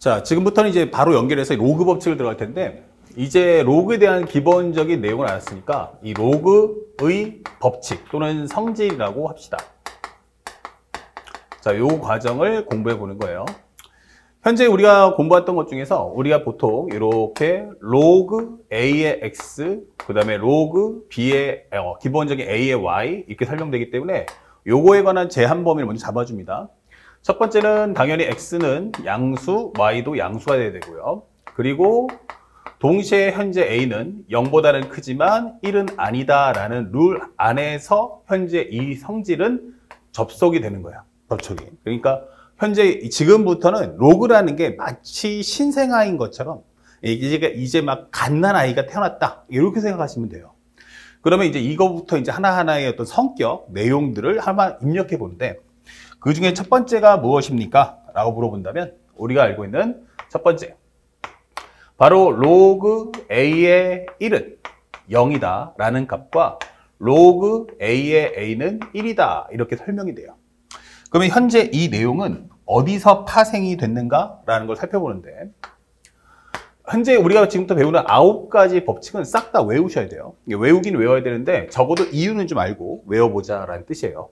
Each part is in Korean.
자, 지금부터는 이제 바로 연결해서 로그 법칙을 들어갈 텐데, 이제 로그에 대한 기본적인 내용을 알았으니까 이 로그의 법칙 또는 성질이라고 합시다. 자, 요 과정을 공부해 보는 거예요. 현재 우리가 공부했던 것 중에서 우리가 보통 이렇게 로그 A의 X, 그 다음에 로그 B의 기본적인 A의 Y 이렇게 설명되기 때문에 요거에 관한 제한 범위를 먼저 잡아줍니다. 첫 번째는 당연히 X는 양수, Y도 양수가 돼야 되고요. 그리고 동시에 현재 A는 0보다는 크지만 1은 아니다라는 룰 안에서 현재 이 성질은 접속이 되는 거야. 접촉이. 그러니까 현재 지금부터는 로그라는 게 마치 신생아인 것처럼 이제 막 갓난아이가 태어났다. 이렇게 생각하시면 돼요. 그러면 이제 이거부터 이제 하나하나의 어떤 성격, 내용들을 하나 입력해 보는데 그 중에 첫 번째가 무엇입니까? 라고 물어본다면 우리가 알고 있는 첫 번째. 바로 로그 A의 1은 0이다 라는 값과 로그 A의 A는 1이다 이렇게 설명이 돼요. 그러면 현재 이 내용은 어디서 파생이 됐는가 라는 걸 살펴보는데 현재 우리가 지금부터 배우는 9가지 법칙은 싹 다 외우셔야 돼요. 외우긴 외워야 되는데 적어도 이유는 좀 알고 외워보자 라는 뜻이에요.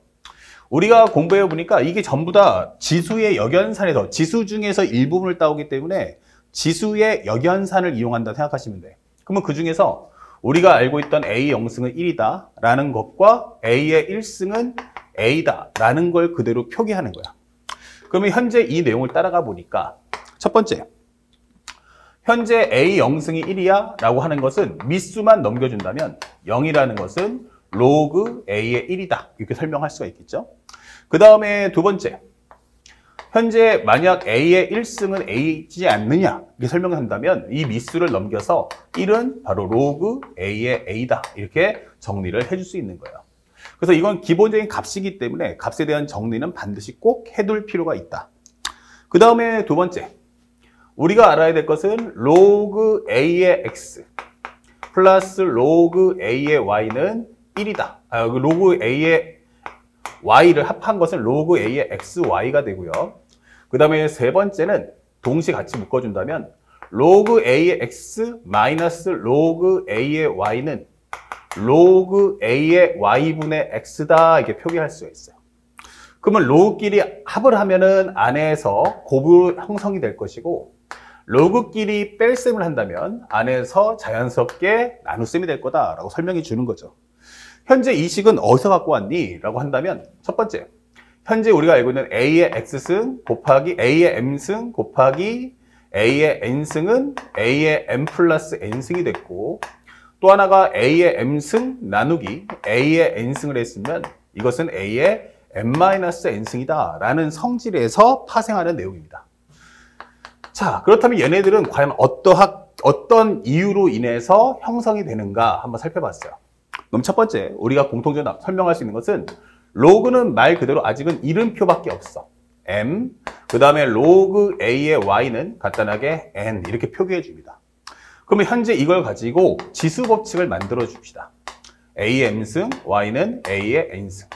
우리가 공부해 보니까 이게 전부 다 지수의 역연산에서 지수 중에서 일부분을 따오기 때문에 지수의 역연산을 이용한다 생각하시면 돼. 그러면 그 중에서 우리가 알고 있던 A 0승은 1이다 라는 것과 A의 1승은 A다 라는 걸 그대로 표기하는 거야. 그러면 현재 이 내용을 따라가 보니까 첫 번째, 현재 A 0승이 1이야 라고 하는 것은 미수만 넘겨준다면 0이라는 것은 로그 A의 1이다 이렇게 설명할 수가 있겠죠. 그 다음에 두 번째, 현재 만약 A의 1승은 A이지 않느냐 이렇게 설명을 한다면 이 미수를 넘겨서 1은 바로 로그 A의 A다 이렇게 정리를 해줄 수 있는 거예요. 그래서 이건 기본적인 값이기 때문에 값에 대한 정리는 반드시 꼭 해둘 필요가 있다. 그 다음에 두 번째, 우리가 알아야 될 것은 로그 A의 X 플러스 로그 A의 Y는 1이다. 로그 A의 Y를 합한 것은 로그 A의 XY가 되고요. 그 다음에 세 번째는 동시에 같이 묶어준다면 로그 A의 X 마이너스 로그 A의 Y는 로그 A의 Y분의 X다 이렇게 표기할 수가 있어요. 그러면 로그끼리 합을 하면은 안에서 곱을 형성이 될 것이고 로그끼리 뺄셈을 한다면 안에서 자연스럽게 나눗셈이 될 거다라고 설명해 주는 거죠. 현재 이 식은 어디서 갖고 왔니? 라고 한다면 첫 번째, 현재 우리가 알고 있는 A의 X승 곱하기 A의 M승 곱하기 A의 N승은 A의 M 플러스 N승이 됐고 또 하나가 A의 M승 나누기 A의 N승을 했으면 이것은 A의 M-N승이다 라는 성질에서 파생하는 내용입니다. 자, 그렇다면 얘네들은 과연 어떤 이유로 인해서 형성이 되는가 한번 살펴봤어요. 그럼 첫 번째, 우리가 공통적으로 설명할 수 있는 것은 로그는 말 그대로 아직은 이름표밖에 없어. M, 그 다음에 로그 A의 Y는 간단하게 N 이렇게 표기해 줍니다. 그러면 현재 이걸 가지고 지수 법칙을 만들어 줍시다. A의 M승, Y는 A의 N승.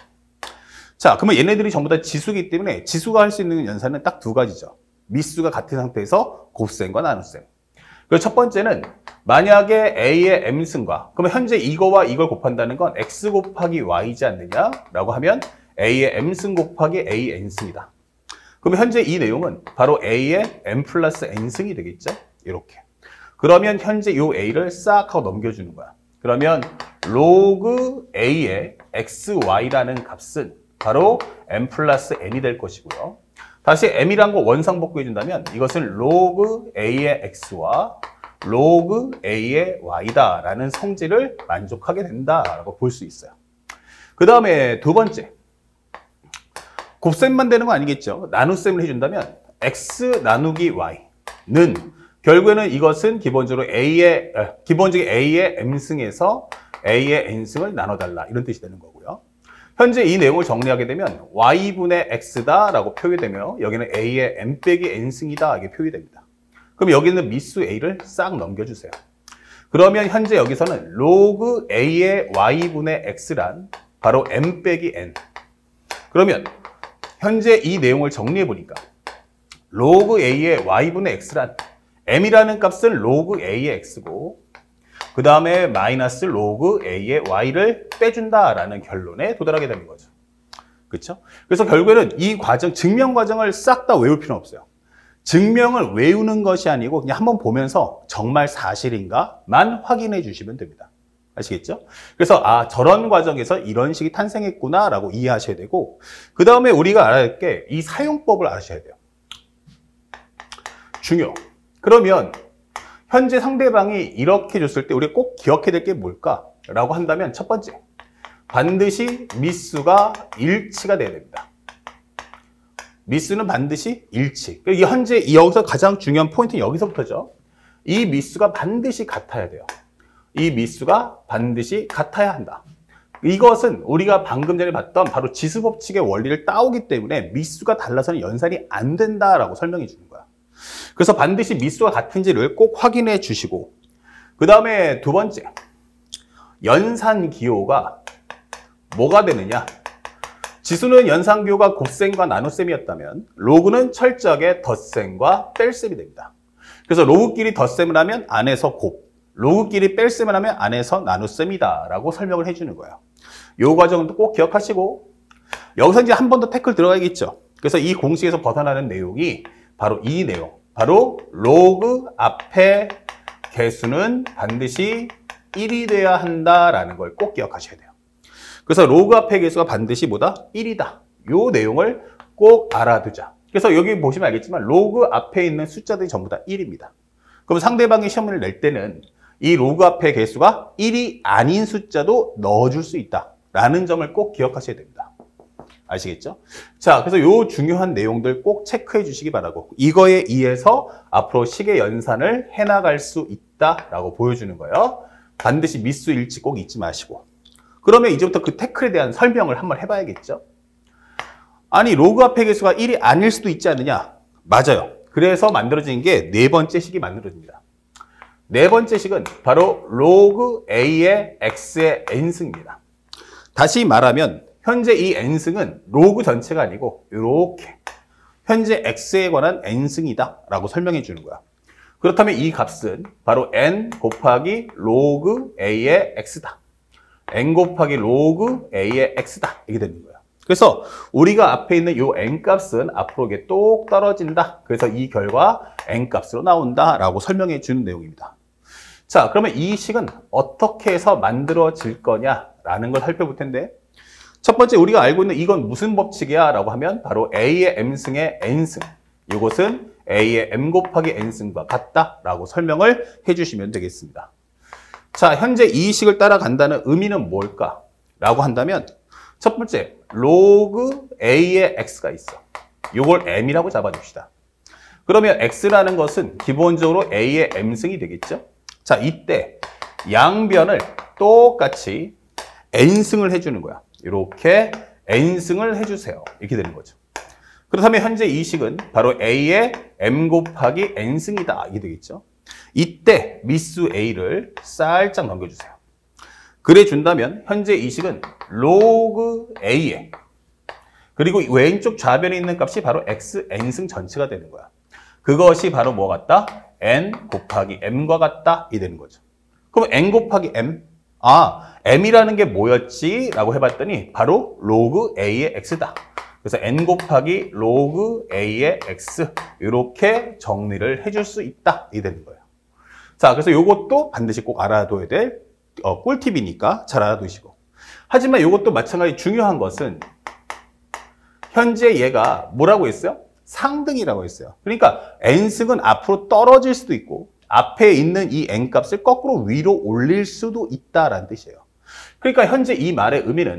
자, 그러면 얘네들이 전부 다 지수이기 때문에 지수가 할 수 있는 연산은 딱 두 가지죠. 미수가 같은 상태에서 곱셈과 나눗셈. 그리고 첫 번째는 만약에 A의 M승과 그러면 현재 이거와 이걸 곱한다는 건 X 곱하기 Y이지 않느냐라고 하면 A의 M승 곱하기 A N승이다. 그러면 현재 이 내용은 바로 A의 M 플러스 N승이 되겠죠? 이렇게. 그러면 현재 이 A를 싹 하고 넘겨주는 거야. 그러면 로그 A의 XY라는 값은 바로 M 플러스 N이 될 것이고요. 다시 M이란 거 원상복구해 준다면 이것은 로그 A의 X와 로그 A의 Y다 라는 성질을 만족하게 된다라고 볼 수 있어요. 그 다음에 두 번째, 곱셈만 되는 거 아니겠죠. 나눗셈을 해준다면 X 나누기 Y는 결국에는 이것은 기본적인 A의 M승에서 A의 N승을 나눠달라 이런 뜻이 되는 거고요. 현재 이 내용을 정리하게 되면 Y분의 X다 라고 표기되며 여기는 A의 M 빼기 N승이다 이게 표기됩니다. 그럼 여기는 미수 A를 싹 넘겨주세요. 그러면 현재 여기서는 로그 A의 Y분의 X란 바로 M 빼기 N. 그러면 현재 이 내용을 정리해 보니까 로그 a의 y분의 x란 m이라는 값은 로그 a의 x고 그 다음에 마이너스 로그 a의 y를 빼준다라는 결론에 도달하게 되는 거죠. 그렇죠? 그래서 결국에는 이 과정, 증명 과정을 싹 다 외울 필요는 없어요. 증명을 외우는 것이 아니고 그냥 한번 보면서 정말 사실인가만 확인해 주시면 됩니다. 아시겠죠? 그래서 아, 저런 과정에서 이런 식이 탄생했구나 라고 이해하셔야 되고 그 다음에 우리가 알아야 할 게 이 사용법을 아셔야 돼요. 중요. 그러면 현재 상대방이 이렇게 줬을 때 우리가 꼭 기억해야 될 게 뭘까? 라고 한다면 첫 번째, 반드시 미수가 일치가 돼야 됩니다. 미수는 반드시 일치. 이 현재 여기서 가장 중요한 포인트는 여기서부터죠. 이 미수가 반드시 같아야 돼요. 이 미수가 반드시 같아야 한다. 이것은 우리가 방금 전에 봤던 바로 지수법칙의 원리를 따오기 때문에 미수가 달라서는 연산이 안 된다라고 설명해 주는 거야. 그래서 반드시 미수가 같은지를 꼭 확인해 주시고 그 다음에 두 번째, 연산 기호가 뭐가 되느냐? 지수는 연산 기호가 곱셈과 나눗셈이었다면 로그는 철저하게 덧셈과 뺄셈이 됩니다. 그래서 로그끼리 덧셈을 하면 안에서 곱, 로그끼리 뺄셈을 하면 안에서 나눗셈이다 라고 설명을 해주는 거예요. 이 과정은 꼭 기억하시고 여기서 이제 한 번 더 태클 들어가야겠죠. 그래서 이 공식에서 벗어나는 내용이 바로 이 내용, 바로 로그 앞에 개수는 반드시 1이 돼야 한다라는 걸 꼭 기억하셔야 돼요. 그래서 로그 앞의 개수가 반드시 뭐다? 1이다. 이 내용을 꼭 알아두자. 그래서 여기 보시면 알겠지만 로그 앞에 있는 숫자들이 전부 다 1입니다. 그럼 상대방이 시험을 낼 때는 이 로그 앞의 개수가 1이 아닌 숫자도 넣어줄 수 있다라는 점을 꼭 기억하셔야 됩니다. 아시겠죠? 자, 그래서 요 중요한 내용들 꼭 체크해 주시기 바라고 이거에 의해서 앞으로 식의 연산을 해나갈 수 있다라고 보여주는 거예요. 반드시 미수 일치 꼭 잊지 마시고 그러면 이제부터 그 태클에 대한 설명을 한번 해봐야겠죠? 아니 로그 앞의 개수가 1이 아닐 수도 있지 않느냐? 맞아요. 그래서 만들어진 게 네 번째 식이 만들어집니다. 네 번째 식은 바로 로그 a의 x의 n승입니다. 다시 말하면 현재 이 n승은 로그 전체가 아니고 이렇게 현재 x에 관한 n승이다 라고 설명해 주는 거야. 그렇다면 이 값은 바로 n 곱하기 로그 a의 x다. n 곱하기 로그 a의 x다. 이게 되는 거야. 그래서 우리가 앞에 있는 이 n값은 앞으로 이게 똑 떨어진다. 그래서 이 결과 n값으로 나온다 라고 설명해 주는 내용입니다. 자, 그러면 이 식은 어떻게 해서 만들어질 거냐라는 걸 살펴볼 텐데 첫 번째 우리가 알고 있는 이건 무슨 법칙이야 라고 하면 바로 a의 m승의 n승 이것은 a의 m 곱하기 n승과 같다 라고 설명을 해주시면 되겠습니다. 자, 현재 이 식을 따라간다는 의미는 뭘까? 라고 한다면 첫 번째, 로그 a의 x가 있어. 이걸 m이라고 잡아줍시다. 그러면 x라는 것은 기본적으로 a의 m승이 되겠죠? 자, 이때 양변을 똑같이 n승을 해주는 거야. 이렇게 n승을 해주세요. 이렇게 되는 거죠. 그렇다면 현재 이 식은 바로 a의 m 곱하기 n승이다. 이게 되겠죠? 이때 미수 a를 살짝 넘겨주세요. 그래 준다면 현재 이 식은 로그 a에 그리고 왼쪽 좌변에 있는 값이 바로 x n승 전체가 되는 거야. 그것이 바로 뭐 같다? n 곱하기 m과 같다. 이 되는 거죠. 그럼 n 곱하기 m? 아, m이라는 게 뭐였지? 라고 해봤더니 바로 로그 a의 x다. 그래서 n 곱하기 로그 a의 x 이렇게 정리를 해줄 수 있다. 이 되는 거예요. 자, 그래서 이것도 반드시 꼭 알아둬야 될 꿀팁이니까 잘 알아두시고. 하지만 이것도 마찬가지 중요한 것은 현재 얘가 뭐라고 했어요? 상등이라고 했어요. 그러니까 n승은 앞으로 떨어질 수도 있고 앞에 있는 이 n값을 거꾸로 위로 올릴 수도 있다라는 뜻이에요. 그러니까 현재 이 말의 의미는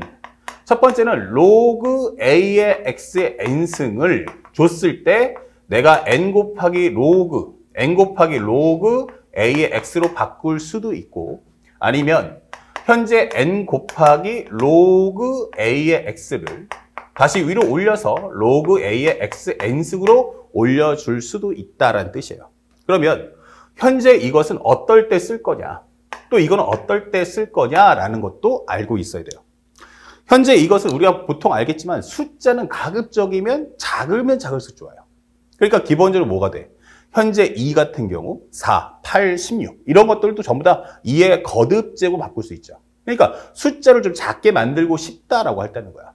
첫 번째는 로그 a의 x의 n승을 줬을 때 내가 n 곱하기 로그 a의 x로 바꿀 수도 있고 아니면 현재 n 곱하기 로그 a의 x를 다시 위로 올려서 로그 a의 x n승으로 올려줄 수도 있다라는 뜻이에요. 그러면 현재 이것은 어떨 때 쓸 거냐 또 이거는 어떨 때 쓸 거냐라는 것도 알고 있어야 돼요. 현재 이것은 우리가 보통 알겠지만 숫자는 가급적이면 작으면 작을수록 좋아요. 그러니까 기본적으로 뭐가 돼? 현재 2 같은 경우 4, 8, 16 이런 것들도 전부 다 2의 거듭제곱 바꿀 수 있죠. 그러니까 숫자를 좀 작게 만들고 싶다라고 했다는 거야.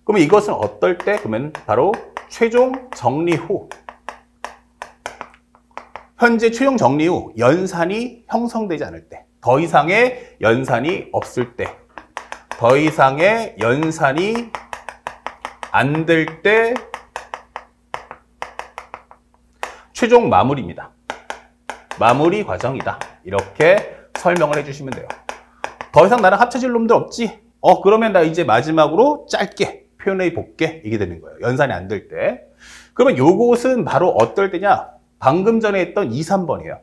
그러면 이것은 어떨 때? 그러면 바로 최종 정리 후, 현재 최종 정리 후 연산이 형성되지 않을 때, 더 이상의 연산이 없을 때, 더 이상의 연산이 안 될 때 최종 마무리입니다. 마무리 과정이다. 이렇게 설명을 해주시면 돼요. 더 이상 나랑 합쳐질 놈들 없지? 그러면 나 이제 마지막으로 짧게 표현해 볼게. 이게 되는 거예요. 연산이 안 될 때. 그러면 요것은 바로 어떨 때냐? 방금 전에 했던 2, 3번이에요.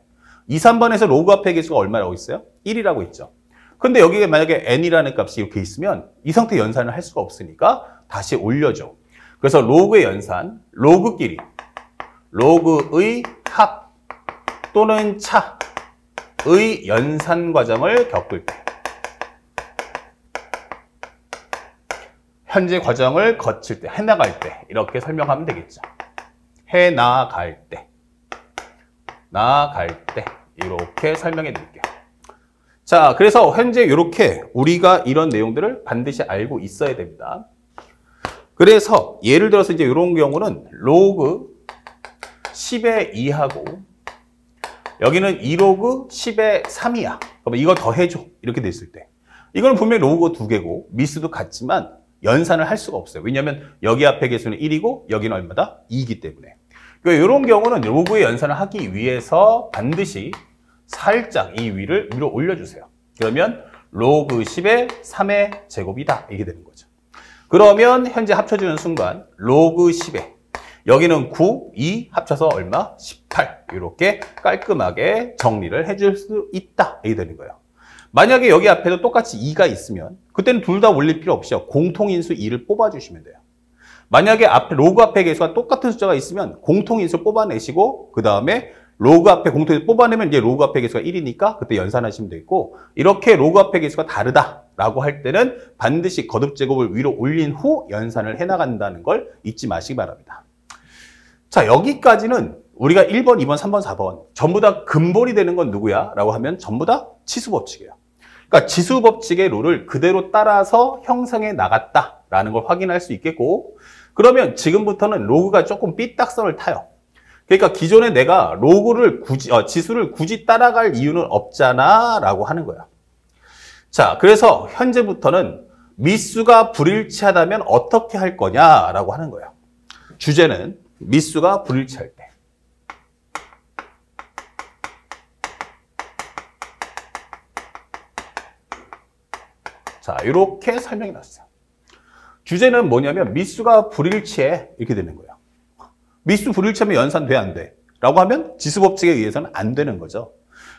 2, 3번에서 로그 앞에 개수가 얼마라고 있어요? 1이라고 있죠. 근데 여기에 만약에 n이라는 값이 이렇게 있으면 이 상태 연산을 할 수가 없으니까 다시 올려줘. 그래서 로그의 연산, 로그끼리, 로그의 합 또는 차의 연산 과정을 겪을 때, 현재 과정을 거칠 때, 해나갈 때 이렇게 설명하면 되겠죠. 해나갈 때, 나갈 때 이렇게 설명해 드릴게요. 자, 그래서 현재 이렇게 우리가 이런 내용들을 반드시 알고 있어야 됩니다. 그래서 예를 들어서 이제 이런 경우는 로그 10의 2하고 여기는 2로그 10의 3이야. 그러면 이거 더해줘. 이렇게 됐을 때. 이거는 분명히 로그 2개고 미수도 같지만 연산을 할 수가 없어요. 왜냐하면 여기 앞에 개수는 1이고 여기는 얼마다? 2이기 때문에. 그러니까 이런 경우는 로그의 연산을 하기 위해서 반드시 살짝 이 위를 위로 올려주세요. 그러면 로그 10의 3의 제곱이다. 이게 되는 거죠. 그러면 현재 합쳐주는 순간 로그 10에 여기는 9, 2 합쳐서 얼마? 18. 이렇게 깔끔하게 정리를 해줄 수 있다. 이게 되는 거예요. 만약에 여기 앞에도 똑같이 2가 있으면 그때는 둘 다 올릴 필요 없이요. 공통인수 2를 뽑아주시면 돼요. 만약에 앞에 로그 앞에 개수가 똑같은 숫자가 있으면 공통인수 뽑아내시고 그 다음에 로그 앞에 공통인수 뽑아내면 이제 로그 앞에 개수가 1이니까 그때 연산하시면 되고, 이렇게 로그 앞에 개수가 다르다라고 할 때는 반드시 거듭제곱을 위로 올린 후 연산을 해나간다는 걸 잊지 마시기 바랍니다. 자, 여기까지는 우리가 1번, 2번, 3번, 4번 전부 다 근본이 되는 건 누구야? 라고 하면 전부 다 치수법칙이에요. 그러니까 지수법칙의 룰을 그대로 따라서 형성해 나갔다라는 걸 확인할 수 있겠고, 그러면 지금부터는 로그가 조금 삐딱선을 타요. 그러니까 기존에 내가 로그를 지수를 굳이 따라갈 이유는 없잖아 라고 하는 거야. 자, 그래서 현재부터는 미수가 불일치하다면 어떻게 할 거냐라고 하는 거예요. 주제는 미수가 불일치할 때. 자, 이렇게 설명이 났어요. 주제는 뭐냐면 미수가 불일치해 이렇게 되는 거예요. 미수 불일치하면 연산 돼, 안 돼? 라고 하면 지수법칙에 의해서는 안 되는 거죠.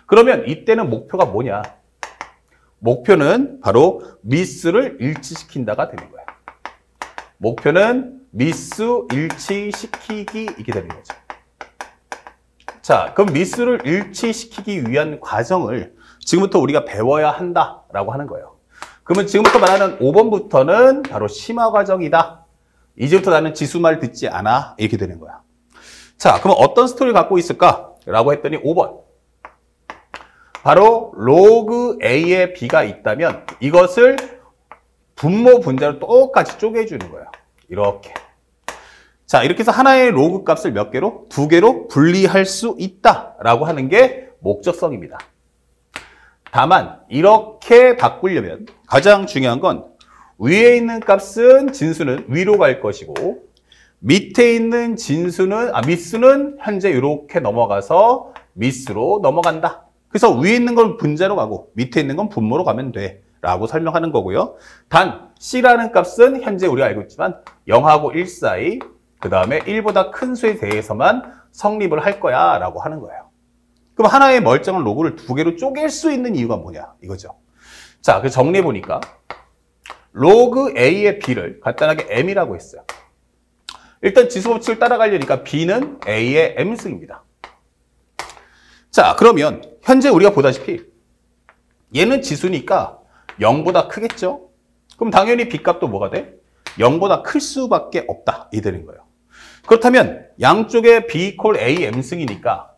그러면 이때는 목표가 뭐냐? 목표는 바로 미수를 일치시킨다가 되는 거예요. 목표는 미수 일치시키기 이게 되는 거죠. 자, 그럼 미수를 일치시키기 위한 과정을 지금부터 우리가 배워야 한다라고 하는 거예요. 그러면 지금부터 말하는 5번부터는 바로 심화 과정이다. 이제부터 나는 지수 말 듣지 않아. 이렇게 되는 거야. 자, 그럼 어떤 스토리를 갖고 있을까? 라고 했더니 5번. 바로 로그 A에 B가 있다면 이것을 분모 분자로 똑같이 쪼개주는 거예요. 이렇게. 자, 이렇게 해서 하나의 로그 값을 몇 개로? 2개로 분리할 수 있다라고 하는 게 목적성입니다. 다만 이렇게 바꾸려면 가장 중요한 건 위에 있는 값은 진수는 위로 갈 것이고 밑에 있는 미수는 현재 이렇게 넘어가서 미수로 넘어간다. 그래서 위에 있는 건 분자로 가고 밑에 있는 건 분모로 가면 돼 라고 설명하는 거고요. 단 C라는 값은 현재 우리가 알고 있지만 0하고 1 사이 그 다음에 1보다 큰 수에 대해서만 성립을 할 거야 라고 하는 거예요. 그럼 하나의 멀쩡한 로그를 2개로 쪼갤 수 있는 이유가 뭐냐 이거죠. 자, 그 정리해 보니까 로그 A의 B를 간단하게 M이라고 했어요. 일단 지수법칙을 따라가려니까 B는 A의 M승입니다. 자, 그러면 현재 우리가 보다시피 얘는 지수니까 0보다 크겠죠? 그럼 당연히 B값도 뭐가 돼? 0보다 클 수밖에 없다. 이 되는 거예요. 그렇다면 양쪽에 B 콜 A M승이니까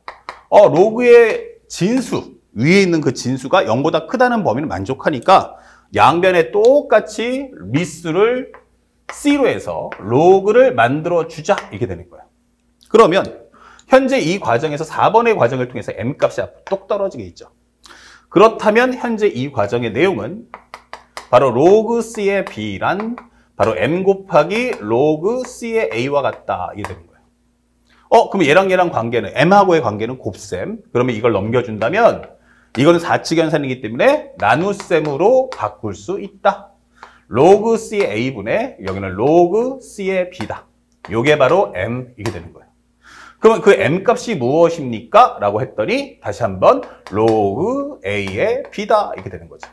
로그의 진수, 위에 있는 그 진수가 0보다 크다는 범위를 만족하니까 양변에 똑같이 미수를 C로 해서 로그를 만들어주자 이렇게 되는 거예요. 그러면 현재 이 과정에서 4번의 과정을 통해서 M값이 앞으로 똑 떨어지게 있죠. 그렇다면 현재 이 과정의 내용은 바로 로그 C의 B란 바로 M 곱하기 로그 C의 A와 같다 이게 되는 거예요. 그럼 얘랑 관계는 M하고의 관계는 곱셈. 그러면 이걸 넘겨준다면 이거는 4측 연산이기 때문에 나눗셈으로 바꿀 수 있다. 로그 C의 A분의 여기는 로그 C의 B다. 요게 바로 M 이게 되는 거예요. 그러면 그 M 값이 무엇입니까? 라고 했더니 다시 한번 로그 A의 B다 이렇게 되는 거죠.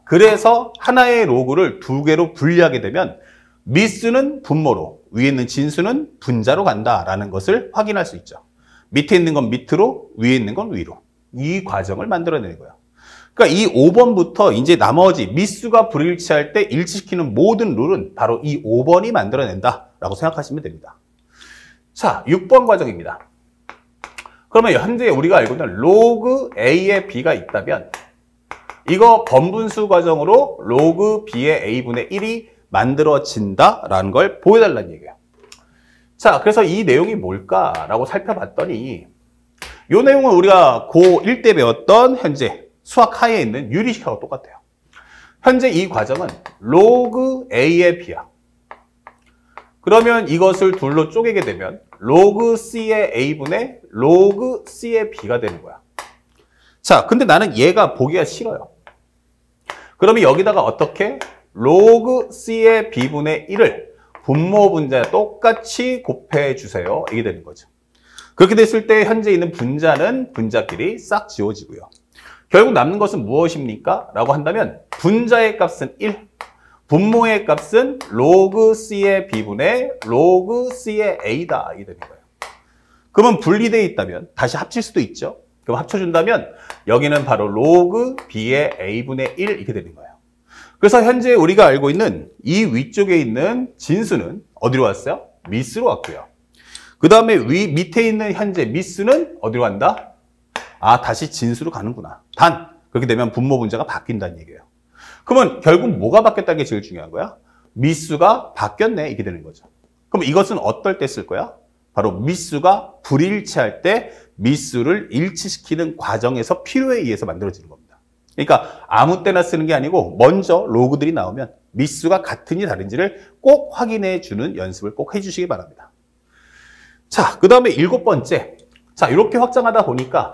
그래서 하나의 로그를 두 개로 분리하게 되면 미수는 분모로, 위에 있는 진수는 분자로 간다라는 것을 확인할 수 있죠. 밑에 있는 건 밑으로, 위에 있는 건 위로. 이 과정을 만들어내는 거예요. 그러니까 이 5번부터 이제 나머지 미수가 불일치할 때 일치시키는 모든 룰은 바로 이 5번이 만들어낸다라고 생각하시면 됩니다. 자, 6번 과정입니다. 그러면 현재 우리가 알고 있는 로그 A의 B가 있다면 이거 번분수 과정으로 로그 B의 A분의 1이 만들어진다라는 걸 보여달라는 얘기예요. 자, 그래서 이 내용이 뭘까라고 살펴봤더니 이 내용은 우리가 고1 때 배웠던 현재 수학 하에 있는 유리식하고 똑같아요. 현재 이 과정은 로그 A의 B야. 그러면 이것을 둘로 쪼개게 되면 로그 C의 A분의 로그 C의 B가 되는 거야. 자, 근데 나는 얘가 보기가 싫어요. 그러면 여기다가 어떻게? 로그 C의 B분의 1을 분모 분자에 똑같이 곱해주세요. 이게 되는 거죠. 그렇게 됐을 때 현재 있는 분자는 분자끼리 싹 지워지고요. 결국 남는 것은 무엇입니까? 라고 한다면 분자의 값은 1, 분모의 값은 로그 C의 B분의 로그 C의 A다. 이게 되는 거예요. 그러면 분리되어 있다면 다시 합칠 수도 있죠. 그럼 합쳐준다면 여기는 바로 로그 B의 A분의 1 이렇게 되는 거예요. 그래서 현재 우리가 알고 있는 이 위쪽에 있는 진수는 어디로 왔어요? 미수로 왔고요. 그 다음에 밑에 있는 현재 미수는 어디로 간다? 다시 진수로 가는구나. 단, 그렇게 되면 분모 분자가 바뀐다는 얘기예요. 그러면 결국 뭐가 바뀌었다는 게 제일 중요한 거야? 미수가 바뀌었네. 이게 되는 거죠. 그럼 이것은 어떨 때 쓸 거야? 바로 미수가 불일치할 때 미수를 일치시키는 과정에서 필요에 의해서 만들어지는 겁니다. 그러니까 아무 때나 쓰는 게 아니고 먼저 로그들이 나오면 미수가 같은지 다른지를 꼭 확인해 주는 연습을 꼭 해주시기 바랍니다. 자, 그 다음에 7번째. 자, 이렇게 확장하다 보니까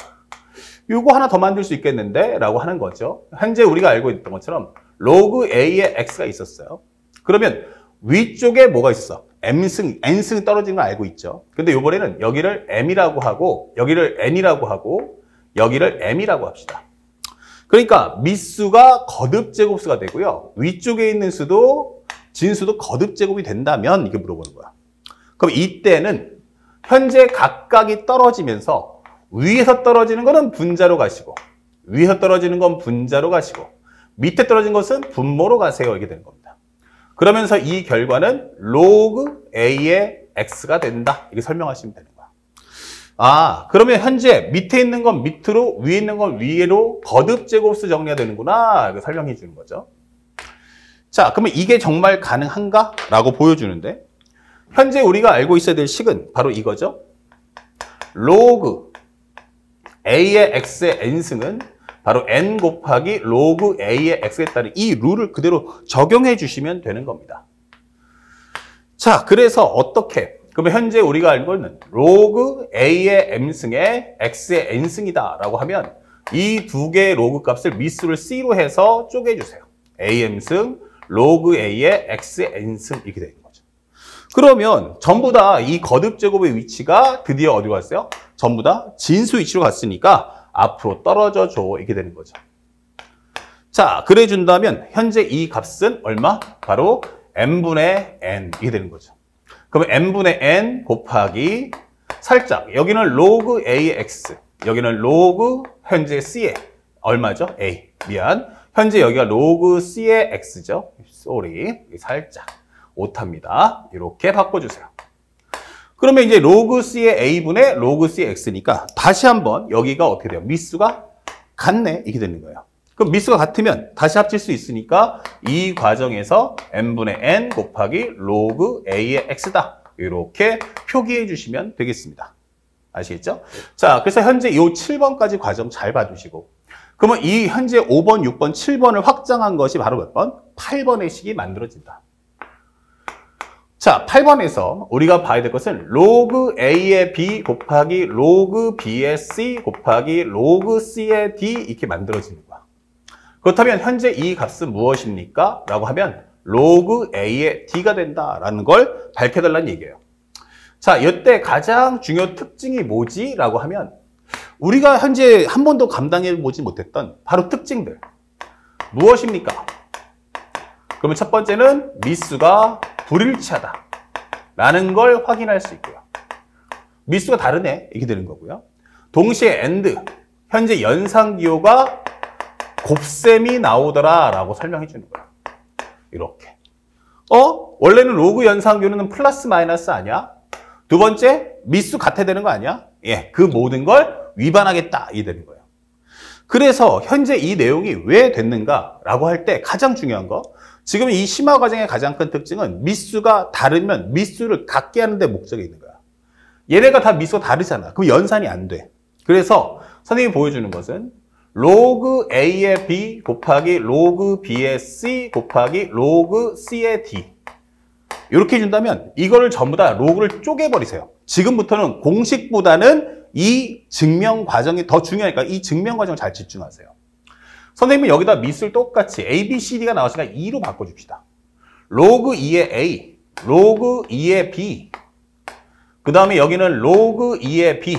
이거 하나 더 만들 수 있겠는데? 라고 하는 거죠. 현재 우리가 알고 있던 것처럼 로그 A의 X가 있었어요. 그러면 위쪽에 뭐가 있어? N승이 떨어지는 걸 알고 있죠. 근데 이번에는 여기를 M이라고 하고, 여기를 N이라고 하고, 여기를 M이라고 합시다. 그러니까 미수가 거듭제곱수가 되고요. 위쪽에 있는 수도, 진수도 거듭제곱이 된다면 이게 물어보는 거야. 그럼 이때는 현재 각각이 떨어지면서 위에서 떨어지는 거는 분자로 가시고, 위에서 떨어지는 건 분자로 가시고, 밑에 떨어진 것은 분모로 가세요. 이렇게 되는 겁니다. 그러면서 이 결과는 로그 A의 X가 된다. 이렇게 설명하시면 되는 거야. 그러면 현재 밑에 있는 건 밑으로, 위에 있는 건 위로 거듭제곱수 정리가 되는구나. 이렇게 설명해 주는 거죠. 자, 그러면 이게 정말 가능한가? 라고 보여주는데, 현재 우리가 알고 있어야 될 식은 바로 이거죠. 로그 A의 X의 N승은 바로 N 곱하기 로그 A의 X에 따른 이 룰을 그대로 적용해 주시면 되는 겁니다. 자, 그래서 어떻게? 그러면 현재 우리가 알고 있는 로그 A의 M승에 X의 N승이다 라고 하면 이 두 개의 로그 값을 미수를 C로 해서 쪼개주세요. AM승, 로그 A의 X의 N승 이렇게 되는 거죠. 그러면 전부 다 이 거듭제곱의 위치가 드디어 어디로 갔어요? 전부 다 진수 위치로 갔으니까 앞으로 떨어져 줘 이렇게 되는 거죠. 자, 그래 준다면 현재 이 값은 얼마? 바로 n분의 n 이게 되는 거죠. 그러면 n분의 n 곱하기 살짝 여기는 로그 a의 x, 여기는 로그 현재 c의 얼마죠? a. 미안. 현재 여기가 로그 c의 x죠. 쏘리. 살짝 오타입니다. 이렇게 바꿔주세요. 그러면 이제 로그 C의 A분의 로그 C의 X니까 다시 한번 여기가 어떻게 돼요? 미수가 같네. 이렇게 되는 거예요. 그럼 미수가 같으면 다시 합칠 수 있으니까 이 과정에서 n분의 n 곱하기 로그 A의 X다. 이렇게 표기해 주시면 되겠습니다. 아시겠죠? 자, 그래서 현재 이 7번까지 과정 잘 봐주시고 그러면 이 현재 5번, 6번, 7번을 확장한 것이 바로 몇 번? 8번의 식이 만들어진다. 자, 8번에서 우리가 봐야 될 것은 로그 A의 B 곱하기 로그 B의 C 곱하기 로그 C의 D 이렇게 만들어지는 거야. 그렇다면 현재 이 값은 무엇입니까? 라고 하면 로그 A의 D가 된다라는 걸 밝혀달라는 얘기예요. 자, 이때 가장 중요한 특징이 뭐지? 라고 하면 우리가 현재 한 번도 감당해보지 못했던 바로 특징들. 무엇입니까? 그러면 첫 번째는 미수가 불일치하다 라는 걸 확인할 수 있고요. 미수가 다르네 이렇게 되는 거고요. 동시에 AND 현재 연산기호가 곱셈이 나오더라 라고 설명해 주는 거예요. 이렇게 원래는 로그 연산기호는 플러스 마이너스 아니야? 두 번째 미수 같아야 되는 거 아니야? 예, 그 모든 걸 위반하겠다 이 되는 거예요. 그래서 현재 이 내용이 왜 됐는가 라고 할 때 가장 중요한 거 지금 이 심화 과정의 가장 큰 특징은 미수가 다르면 미수를 같게 하는 데 목적이 있는 거야. 얘네가 다 미수가 다르잖아. 그럼 연산이 안 돼. 그래서 선생님이 보여주는 것은 로그 A의 B 곱하기 로그 B의 C 곱하기 로그 C의 D 이렇게 해준다면 이거를 전부 다 로그를 쪼개버리세요. 지금부터는 공식보다는 이 증명 과정이 더 중요하니까 이 증명 과정을 잘 집중하세요. 선생님은 여기다 미수를 똑같이 A, B, C, D가 나왔으니까 2로 바꿔줍시다. 로그 2의 A, 로그 2의 B, 그 다음에 여기는 로그 2의 B,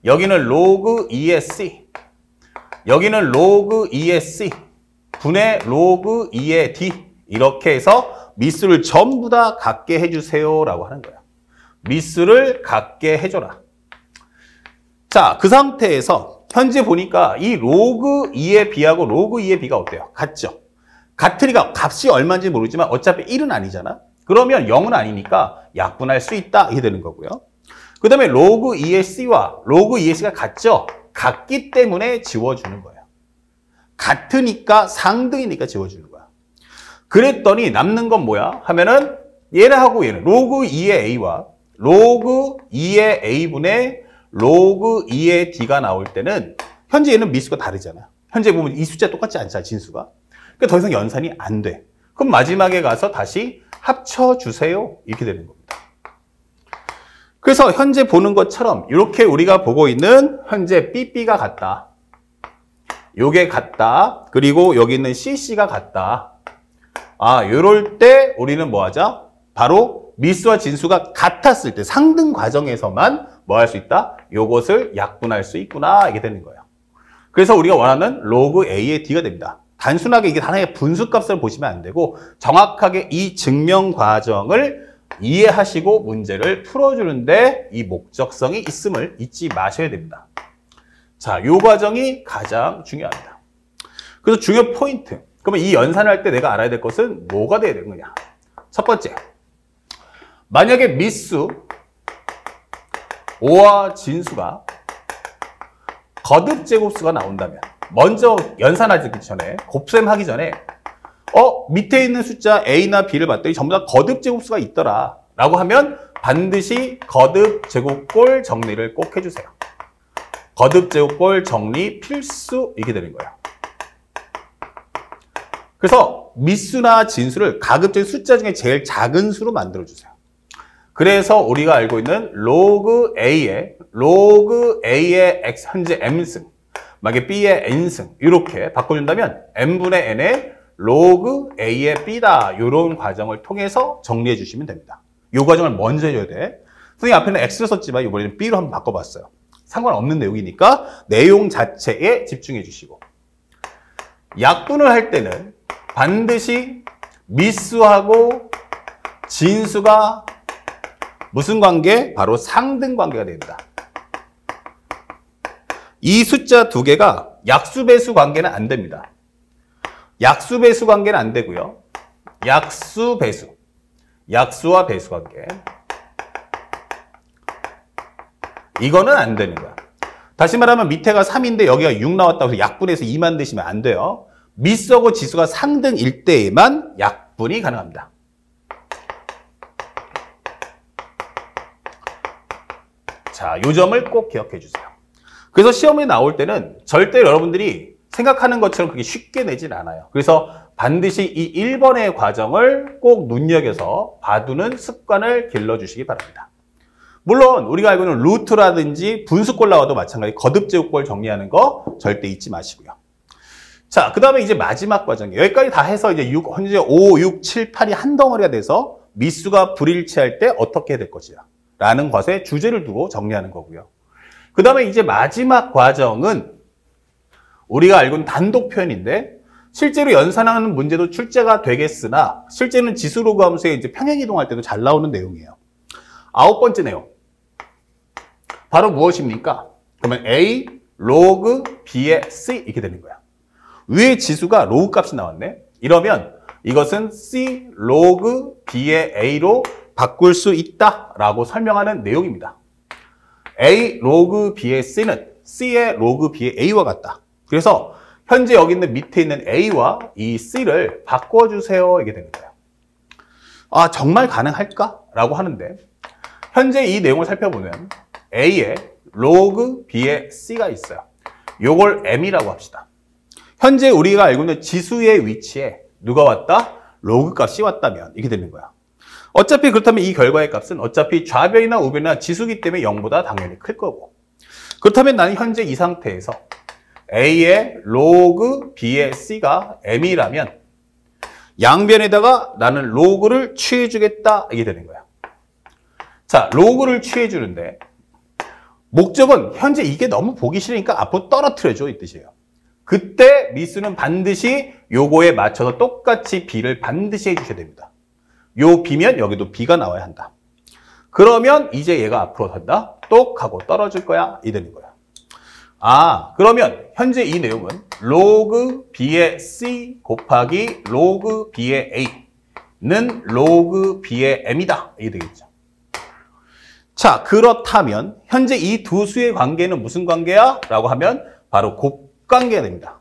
여기는 로그 2의 C, 여기는 로그 2의 C, 분의 로그 2의 D 이렇게 해서 미수를 전부 다 같게 해주세요 라고 하는 거야. 미수를 같게 해줘라. 자, 그 상태에서 현재 보니까 이 로그 2의 B하고 로그 2의 B가 어때요? 같죠? 같으니까 값이 얼마인지 모르지만 어차피 1은 아니잖아. 그러면 0은 아니니까 약분할 수 있다 이렇게 되는 거고요. 그 다음에 로그 2의 C와 로그 2의 C가 같죠? 같기 때문에 지워주는 거예요. 같으니까 상등이니까 지워주는 거야. 그랬더니 남는 건 뭐야? 하면은 얘네하고 얘는 로그 2의 A와 로그 2의 A분의 로그 2의 D가 나올 때는 현재 얘는 미수가 다르잖아. 현재 보면 이 숫자 똑같지 않잖아, 진수가. 그러니까 더 이상 연산이 안 돼. 그럼 마지막에 가서 다시 합쳐주세요. 이렇게 되는 겁니다. 그래서 현재 보는 것처럼 이렇게 우리가 보고 있는 현재 BB가 같다. 요게 같다. 그리고 여기 있는 CC가 같다. 요럴 때 우리는 뭐 하자? 바로 미수와 진수가 같았을 때 상등 과정에서만 뭐 할 수 있다? 요것을 약분할 수 있구나. 이게 되는 거예요. 그래서 우리가 원하는 로그 A의 D가 됩니다. 단순하게 이게 하나의 분수값을 보시면 안 되고 정확하게 이 증명 과정을 이해하시고 문제를 풀어주는데 이 목적성이 있음을 잊지 마셔야 됩니다. 자, 요 과정이 가장 중요합니다. 그래서 중요 포인트. 그러면 이 연산을 할 때 내가 알아야 될 것은 뭐가 돼야 되는 거냐? 첫 번째, 만약에 미수 O와 진수가 거듭 제곱수가 나온다면 먼저 연산하기 전에 곱셈하기 전에 밑에 있는 숫자 A나 B를 봤더니 전부 다 거듭 제곱수가 있더라 라고 하면 반드시 거듭 제곱꼴 정리를 꼭 해주세요. 거듭 제곱꼴 정리 필수 이렇게 되는 거예요. 그래서 미수나 진수를 가급적 숫자 중에 제일 작은 수로 만들어주세요. 그래서 우리가 알고 있는 로그 A의 X 현재 M승, 만약에 B의 N승 이렇게 바꿔준다면 M분의 N의 로그 A의 B다. 이런 과정을 통해서 정리해 주시면 됩니다. 이 과정을 먼저 해줘야 돼. 선생님 앞에는 X를 썼지만 이번에는 B로 한번 바꿔봤어요. 상관없는 내용이니까 내용 자체에 집중해 주시고 약분을 할 때는 반드시 미수하고 진수가 무슨 관계? 바로 상등 관계가 됩니다. 이 숫자 두 개가 약수배수 관계는 안 됩니다. 약수배수 관계는 안 되고요. 약수배수, 약수와 배수 관계. 이거는 안 되는 거야. 다시 말하면 밑에가 3인데 여기가 6 나왔다고 해서 약분해서 2만 드시면 안 돼요. 미수하고 지수가 상등일 때에만 약분이 가능합니다. 자, 요 점을 꼭 기억해 주세요. 그래서 시험에 나올 때는 절대 여러분들이 생각하는 것처럼 그렇게 쉽게 내진 않아요. 그래서 반드시 이 1번의 과정을 꼭 눈여겨서 봐두는 습관을 길러주시기 바랍니다. 물론 우리가 알고 있는 루트라든지 분수꼴 나와도 마찬가지 거듭제곱꼴 정리하는 거 절대 잊지 마시고요. 자, 그 다음에 이제 마지막 과정이에요. 여기까지 다 해서 이제 현재 5, 6, 7, 8이 한 덩어리가 돼서 미수가 불일치할 때 어떻게 될 것이야 라는 것에 주제를 두고 정리하는 거고요. 그 다음에 이제 마지막 과정은 우리가 알고 있는 단독 표현인데 실제로 연산하는 문제도 출제가 되겠으나 실제는 지수로그 함수에 이제 평행이동할 때도 잘 나오는 내용이에요. 9번째 내용. 바로 무엇입니까? 그러면 A 로그 B의 C 이렇게 되는 거야. 위에 지수가 로그 값이 나왔네. 이러면 이것은 C 로그 B의 A로 바꿀 수 있다라고 설명하는 내용입니다. A 로그 B의 C는 C의 로그 B의 A와 같다. 그래서 현재 여기 있는 밑에 있는 A와 이 C를 바꿔주세요 이게 되는 거예요. 아, 정말 가능할까? 라고 하는데 현재 이 내용을 살펴보면 A에 로그 B의 C가 있어요. 요걸 M이라고 합시다. 현재 우리가 알고 있는 지수의 위치에 누가 왔다? 로그 값이 왔다면 이렇게 되는 거야. 어차피 그렇다면 이 결과의 값은 어차피 좌변이나 우변이나 지수기 때문에 0보다 당연히 클 거고. 그렇다면 나는 현재 이 상태에서 A의 로그 B의 C가 M이라면 양변에다가 나는 로그를 취해주겠다 이게 되는 거야. 자, 로그를 취해주는데 목적은 현재 이게 너무 보기 싫으니까 앞으로 떨어뜨려줘 이 뜻이에요. 그때 미수는 반드시 요거에 맞춰서 똑같이 B를 반드시 해주셔야 됩니다. 요 B면 여기도 B가 나와야 한다. 그러면 이제 얘가 앞으로 간다. 똑 하고 떨어질 거야. 이 되는 거야. 아, 그러면 현재 이 내용은 로그 B의 C 곱하기 로그 B의 A는 로그 B의 M이다. 이게 되겠죠. 자, 그렇다면 현재 이 두 수의 관계는 무슨 관계야? 라고 하면 바로 곱관계가 됩니다.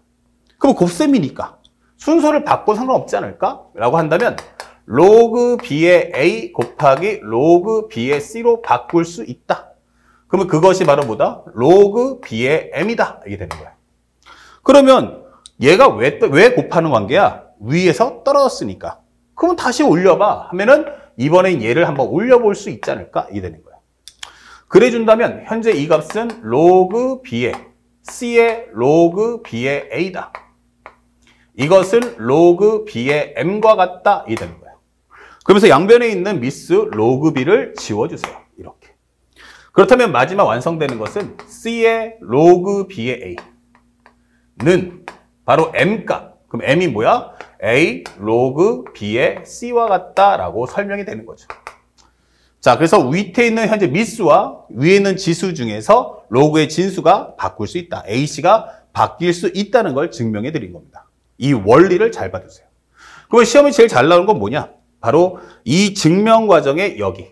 그럼 곱셈이니까 순서를 바꿔 상관없지 않을까? 라고 한다면 로그 B의 A 곱하기 로그 B의 C로 바꿀 수 있다. 그러면 그것이 바로 뭐다? 로그 B의 M이다. 이게 되는 거야. 그러면 얘가 왜 곱하는 관계야? 위에서 떨어졌으니까. 그러면 다시 올려봐 하면은 이번엔 얘를 한번 올려볼 수 있지 않을까? 이게 되는 거야. 그래 준다면 현재 이 값은 로그 B의 C의 로그 B의 A다. 이것은 로그 B의 M과 같다. 이게 되는 거야. 그러면서 양변에 있는 미스 로그 B를 지워주세요. 이렇게. 그렇다면 마지막 완성되는 것은 C의 로그 B의 A는 바로 M값. 그럼 M이 뭐야? A 로그 B의 C와 같다라고 설명이 되는 거죠. 자, 그래서 밑에 있는 현재 미수와 위에 있는 지수 중에서 로그의 진수가 바꿀 수 있다. A씨가 바뀔 수 있다는 걸 증명해 드린 겁니다. 이 원리를 잘 봐주세요. 그러면 시험에 제일 잘 나오는 건 뭐냐? 바로 이 증명 과정의 여기.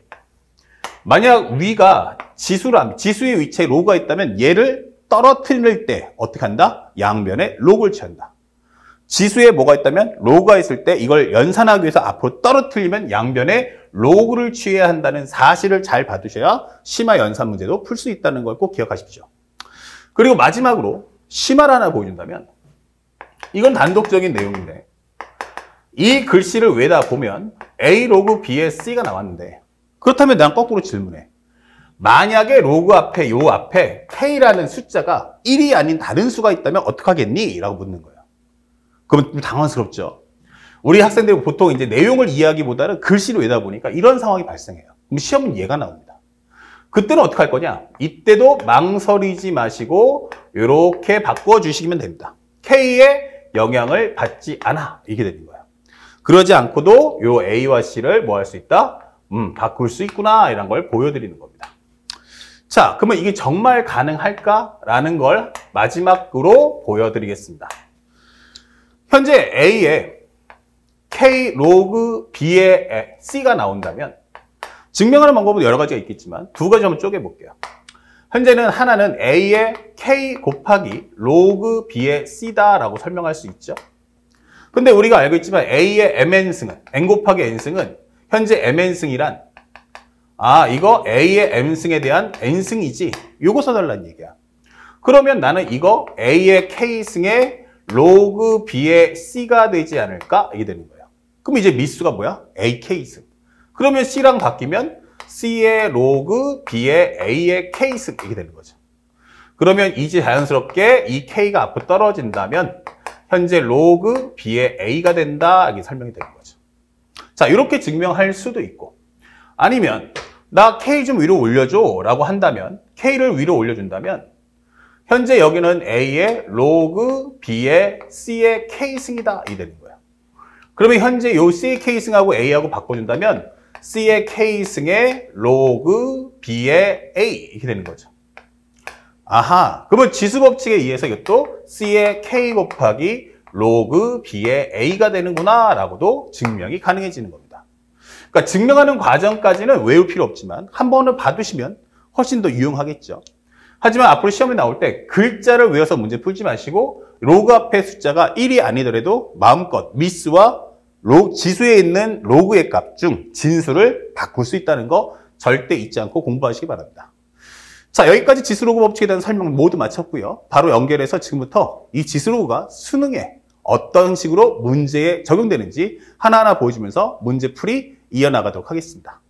만약 위가 지수의 위치에 로그가 있다면 얘를 떨어뜨릴 때 어떻게 한다? 양변에 로그를 취한다. 지수에 뭐가 있다면 로그가 있을 때 이걸 연산하기 위해서 앞으로 떨어뜨리면 양변에 로그를 취해야 한다는 사실을 잘 봐두셔야 심화 연산 문제도 풀 수 있다는 걸 꼭 기억하십시오. 그리고 마지막으로 심화를 하나 보여준다면 이건 단독적인 내용인데 이 글씨를 외다 보면 A 로그 B의 C가 나왔는데 그렇다면 난 거꾸로 질문해. 만약에 로그 앞에 요 앞에 K라는 숫자가 1이 아닌 다른 수가 있다면 어떡하겠니? 라고 묻는 거예요. 그러면 좀 당황스럽죠. 우리 학생들이 보통 이제 내용을 이해하기보다는 글씨를 외다 보니까 이런 상황이 발생해요. 그럼 시험은 얘가 나옵니다. 그때는 어떻게 할 거냐? 이때도 망설이지 마시고 이렇게 바꿔주시면 됩니다. K의 영향을 받지 않아. 이게 되는 거예요. 그러지 않고도 요 A와 C를 뭐 할 수 있다? 바꿀 수 있구나. 이런 걸 보여드리는 겁니다. 자, 그러면 이게 정말 가능할까라는 걸 마지막으로 보여드리겠습니다. 현재 A에 K 로그 B의 C가 나온다면 증명하는 방법은 여러 가지가 있겠지만 두 가지 한번 쪼개볼게요. 현재는 하나는 A의 K 곱하기 로그 B의 C다라고 설명할 수 있죠. 근데 우리가 알고 있지만 A의 MN승은, N 곱하기 N승은 현재 MN승이란 이거 A의 M승에 대한 N승이지. 요거 써달라는 얘기야. 그러면 나는 이거 A의 K승에 로그 B의 C가 되지 않을까? 이게 되는 거예요. 그럼 이제 미수가 뭐야? AK승. 그러면 C랑 바뀌면 C의 로그 B의 A의 K승 이게 되는 거죠. 그러면 이제 자연스럽게 이 K가 앞으로 떨어진다면 현재 로그 B의 A가 된다. 이게 설명이 되는 거죠. 자, 이렇게 증명할 수도 있고 아니면 나 K 좀 위로 올려줘 라고 한다면 K를 위로 올려준다면 현재 여기는 A의 로그 B의 C의 K승이다. 이 되는 거예요. 그러면 현재 요 C의 K승하고 A하고 바꿔준다면 C의 K승의 로그 B의 A 이렇게 되는 거죠. 아하, 그러면 지수법칙에 의해서 이것도 C의 K 곱하기 로그 B의 A가 되는구나 라고도 증명이 가능해지는 겁니다. 그러니까 증명하는 과정까지는 외울 필요 없지만 한 번은 봐두시면 훨씬 더 유용하겠죠. 하지만 앞으로 시험에 나올 때 글자를 외워서 문제 풀지 마시고 로그 앞에 숫자가 1이 아니더라도 마음껏 미수와 지수에 있는 로그의 값 중 진수를 바꿀 수 있다는 거 절대 잊지 않고 공부하시기 바랍니다. 자, 여기까지 지수로그 법칙에 대한 설명 모두 마쳤고요. 바로 연결해서 지금부터 이 지수로그가 수능에 어떤 식으로 문제에 적용되는지 하나하나 보여주면서 문제풀이 이어나가도록 하겠습니다.